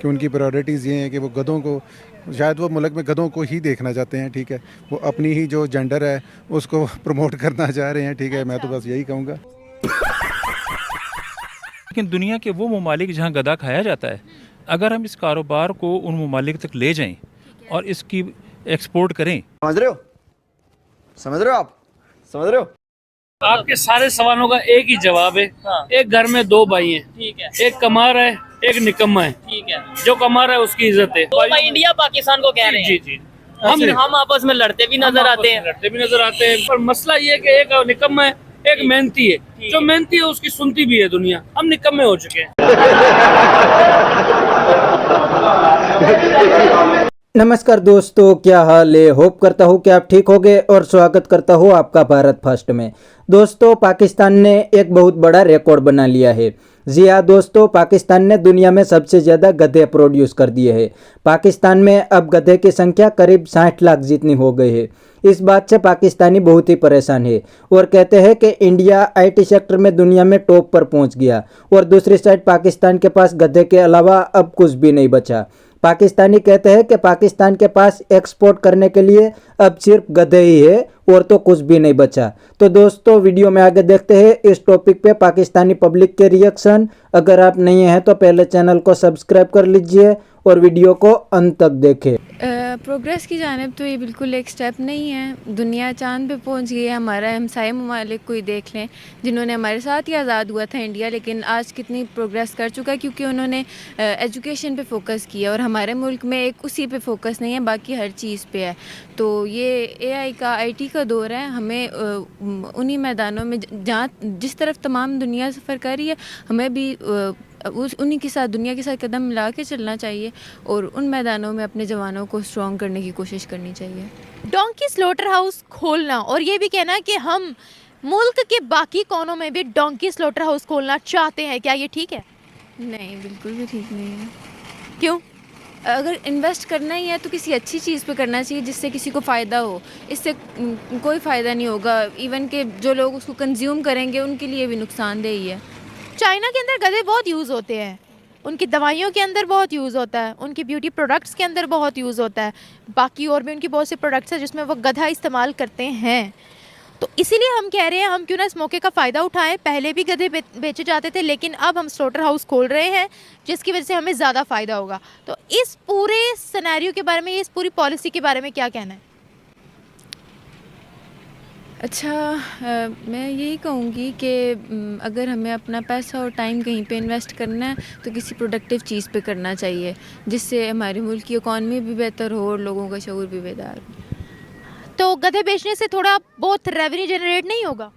कि उनकी प्रायोरिटीज़ ये हैं कि वो गधों को, शायद वो मुल्क में गधों को ही देखना चाहते हैं, ठीक है। वो अपनी ही जो जेंडर है उसको प्रमोट करना चाह रहे हैं, ठीक है। मैं तो अच्छा। बस यही कहूँगा। लेकिन दुनिया के वो ममालिक जहाँ गधा खाया जाता है, अगर हम इस कारोबार को उन ममालिक तक ले जाएं और इसकी एक्सपोर्ट करें। समझ रहे हो? समझ रहे हो आप? समझ रहे हो? आपके सारे सवालों का एक ही जवाब है। हाँ। एक घर में दो भाई हैं, ठीक है। एक कमा रहा है, एक निकम्मा है। ठीक है। जो कमा रहा है उसकी इज्जत है। तो भाई इंडिया पाकिस्तान को कह रहे जी हैं। जी हम आपस में लड़ते भी नजर आते हैं। लड़ते भी नजर आते हैं, पर मसला ये है कि एक निकम्मा है, एक मेहनती है। जो मेहनती है उसकी सुनती भी है दुनिया। हम निकम्मे हो चुके हैं। नमस्कार दोस्तों, क्या हाल है। होप करता हूँ कि आप ठीक होंगे और स्वागत करता हूँ आपका भारत फर्स्ट में। दोस्तों, पाकिस्तान ने एक बहुत बड़ा रिकॉर्ड बना लिया है। जी हाँ दोस्तों, पाकिस्तान ने दुनिया में सबसे ज़्यादा गधे प्रोड्यूस कर दिए हैं। पाकिस्तान में अब गधे की संख्या करीब 60 लाख जितनी हो गई है। इस बात से पाकिस्तानी बहुत ही परेशान है और कहते हैं कि इंडिया आईटी सेक्टर में दुनिया में टॉप पर पहुंच गया और दूसरी साइड पाकिस्तान के पास गधे के अलावा अब कुछ भी नहीं बचा। पाकिस्तानी कहते हैं कि पाकिस्तान के पास एक्सपोर्ट करने के लिए अब सिर्फ गधे ही है और तो कुछ भी नहीं बचा। तो दोस्तों, वीडियो में आगे देखते हैं इस टॉपिक पे पाकिस्तानी पब्लिक के रिएक्शन। अगर आप नहीं हैं तो पहले चैनल को सब्सक्राइब कर लीजिए और वीडियो को अंत तक देखें। प्रोग्रेस की जानिब तो ये बिल्कुल एक स्टेप नहीं है। दुनिया चांद पे पहुंच गई है। हमारा हमसाये ममालिक को ही देख लें, जिन्होंने हमारे साथ ही आज़ाद हुआ था इंडिया, लेकिन आज कितनी प्रोग्रेस कर चुका है क्योंकि उन्होंने एजुकेशन पे फोकस किया और हमारे मुल्क में एक उसी पे फोकस नहीं है, बाकी हर चीज़ पे है। तो ये एआई का आईटी का दौर है। हमें उन्हीं मैदानों में जहाँ जिस तरफ तमाम दुनिया सफ़र कर रही है, हमें भी उन्हीं के साथ, दुनिया के साथ कदम मिला के चलना चाहिए और उन मैदानों में अपने जवानों को स्ट्रॉन्ग करने की कोशिश करनी चाहिए। डोंकी स्लॉटर हाउस खोलना और ये भी कहना कि हम मुल्क के बाकी कोनों में भी डोंकी स्लॉटर हाउस खोलना चाहते हैं, क्या ये ठीक है? नहीं, बिल्कुल भी ठीक नहीं है। क्यों? अगर इन्वेस्ट करना ही है तो किसी अच्छी चीज़ पे करना चाहिए जिससे किसी को फ़ायदा हो। इससे कोई फ़ायदा नहीं होगा। इवन के जो लोग उसको कंज्यूम करेंगे उनके लिए भी नुकसानदेह ही है। चाइना के अंदर गधे बहुत यूज़ होते हैं, उनकी दवाइयों के अंदर बहुत यूज़ होता है, उनकी ब्यूटी प्रोडक्ट्स के अंदर बहुत यूज़ होता है, बाकी और भी उनकी बहुत से प्रोडक्ट्स हैं जिसमें वो गधा इस्तेमाल करते हैं। तो इसीलिए हम कह रहे हैं हम क्यों ना इस मौके का फ़ायदा उठाएं। पहले भी गधे बेचे जाते थे, लेकिन अब हम स्लॉटर हाउस खोल रहे हैं जिसकी वजह से हमें ज़्यादा फ़ायदा होगा। तो इस पूरे सिनेरियो के बारे में, इस पूरी पॉलिसी के बारे में क्या कहना है? अच्छा, मैं यही कहूँगी कि अगर हमें अपना पैसा और टाइम कहीं पे इन्वेस्ट करना है तो किसी प्रोडक्टिव चीज़ पे करना चाहिए जिससे हमारे मुल्क की इकॉनमी भी बेहतर हो और लोगों का शऊर भी बेदार हो। तो गधे बेचने से थोड़ा बहुत रेवेन्यू जनरेट नहीं होगा?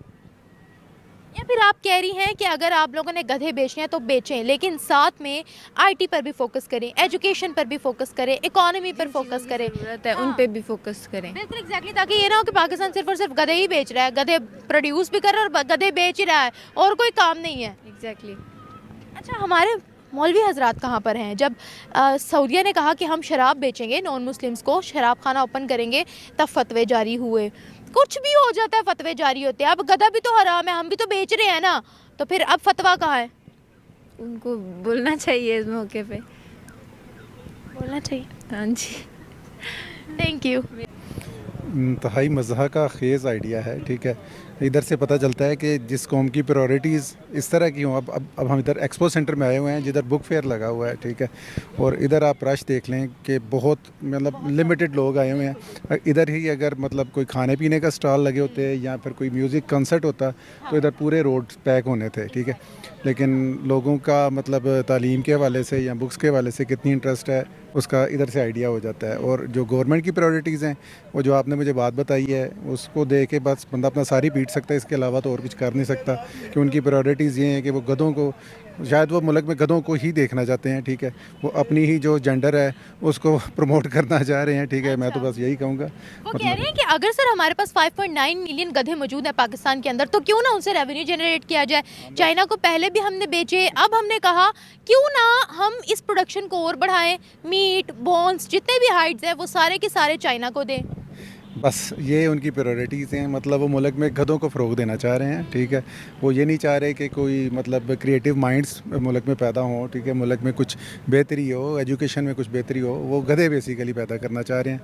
या फिर आप कह रही हैं कि अगर आप लोगों ने गधे बेचने हैं तो बेचें, लेकिन साथ में आईटी पर भी फोकस करें, एजुकेशन पर भी फोकस करें, इकोनॉमी पर फोकस करें, ज़रूरत है उन पे भी फोकस करें। बिल्कुल एग्जैक्टली, ताकि ये ना हो कि पाकिस्तान सिर्फ और सिर्फ गधे ही बेच रहा है, गधे प्रोड्यूस भी कर रहा है और गधे बेच ही रहा है और कोई काम नहीं है। एग्जैक्टली। अच्छा, हमारे मौलवी हजरात कहाँ पर हैं? जब सऊदीया ने कहा कि हम शराब बेचेंगे, नॉन मुस्लिम्स को शराब खाना ओपन करेंगे, तब फतवे जारी हुए। कुछ भी हो जाता है, फतवे जारी होते हैं। अब गधा भी तो हराम है, हम भी तो बेच रहे हैं ना, तो फिर अब फतवा कहाँ है? उनको बोलना चाहिए इस मौके पे। बोलना चाहिए। हाँ जी। Thank you. इंतहाई मज़ा का खेज़ आइडिया है, ठीक है। इधर से पता चलता है कि जिस कौम की प्रायोरिटीज़ इस तरह की हों। अब हम इधर एक्सपो सेंटर में आए हुए हैं जिधर बुक फेयर लगा हुआ है, ठीक है। और इधर आप रश देख लें कि बहुत मतलब लिमिटेड लोग आए हुए हैं। इधर ही अगर मतलब कोई खाने पीने का स्टॉल लगे होते या फिर कोई म्यूज़िक कंसर्ट होता तो इधर पूरे रोड पैक होने थे, ठीक है। लेकिन लोगों का मतलब तालीम के हवाले से या बुक्स के हवाले से कितनी इंटरेस्ट है उसका इधर से आइडिया हो जाता है। और जो गवर्नमेंट की प्रायोरिटीज़ हैं, वो जो आपने मुझे बात बताई है, उसको देख के बस बंदा अपना सारी पीट सकता है। इसके अलावा तो और कुछ कर नहीं सकता कि उनकी प्रायोरिटीज़ ये हैं कि वो गधों को, शायद वो मुल्क में गधों को ही देखना चाहते हैं, ठीक है। वो अपनी ही जो जेंडर है उसको प्रमोट करना चाह रहे हैं, ठीक है। मैं तो बस यही कहूँगा। वो कह रहे हैं कि अगर सर हमारे पास 5.9 मिलियन गधे मौजूद हैं पाकिस्तान के अंदर, तो क्यों ना उनसे रेवेन्यू जनरेट किया जाए। चाइना को पहले भी हमने बेचे, अब हमने कहा क्यों ना हम इस प्रोडक्शन को और बढ़ाएं। मीट, बोन्स, जितने भी हाइड्स हैं वो सारे के सारे चाइना को दें। बस ये उनकी प्रायोरिटीज़ हैं। मतलब वो मुल्क में गधों को फ़रोग देना चाह रहे हैं, ठीक है। वो ये नहीं चाह रहे कि कोई मतलब क्रिएटिव माइंड्स मुल्क में पैदा हों, ठीक है। मुल्क में कुछ बेहतरी हो, एजुकेशन में कुछ बेहतरी हो, वो गधे बेसिकली पैदा करना चाह रहे हैं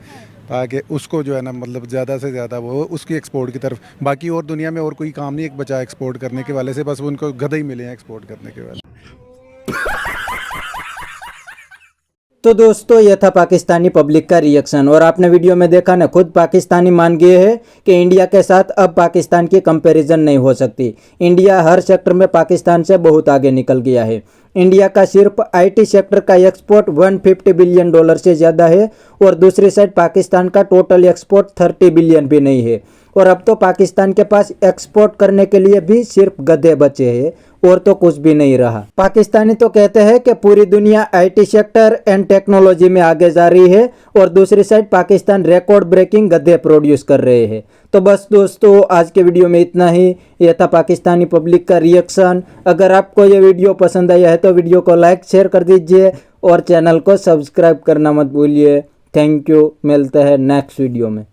ताकि उसको जो है ना मतलब ज़्यादा से ज़्यादा वो उसकी एक्सपोर्ट की तरफ। बाकी और दुनिया में और कोई काम नहीं एक बचा एक्सपोर्ट करने के वाले से, बस उनको गधे ही मिले हैं एक्सपोर्ट करने के वाले। तो दोस्तों ये था पाकिस्तानी पब्लिक का रिएक्शन, और आपने वीडियो में देखा ना, खुद पाकिस्तानी मान गए हैं कि इंडिया के साथ अब पाकिस्तान की कंपैरिजन नहीं हो सकती। इंडिया हर सेक्टर में पाकिस्तान से बहुत आगे निकल गया है। इंडिया का सिर्फ आईटी सेक्टर का एक्सपोर्ट 150 बिलियन डॉलर से ज़्यादा है, और दूसरी साइड पाकिस्तान का टोटल एक्सपोर्ट 30 बिलियन भी नहीं है। और अब तो पाकिस्तान के पास एक्सपोर्ट करने के लिए भी सिर्फ गधे बचे हैं, और तो कुछ भी नहीं रहा। पाकिस्तानी तो कहते हैं कि पूरी दुनिया आईटी सेक्टर एंड टेक्नोलॉजी में आगे जा रही है, और दूसरी साइड पाकिस्तान रिकॉर्ड ब्रेकिंग गधे प्रोड्यूस कर रहे हैं। तो बस दोस्तों आज के वीडियो में इतना ही। यह था पाकिस्तानी पब्लिक का रिएक्शन। अगर आपको ये वीडियो पसंद आया है तो वीडियो को लाइक शेयर कर दीजिए, और चैनल को सब्सक्राइब करना मत भूलिए। थैंक यू, मिलते हैं नेक्स्ट वीडियो में।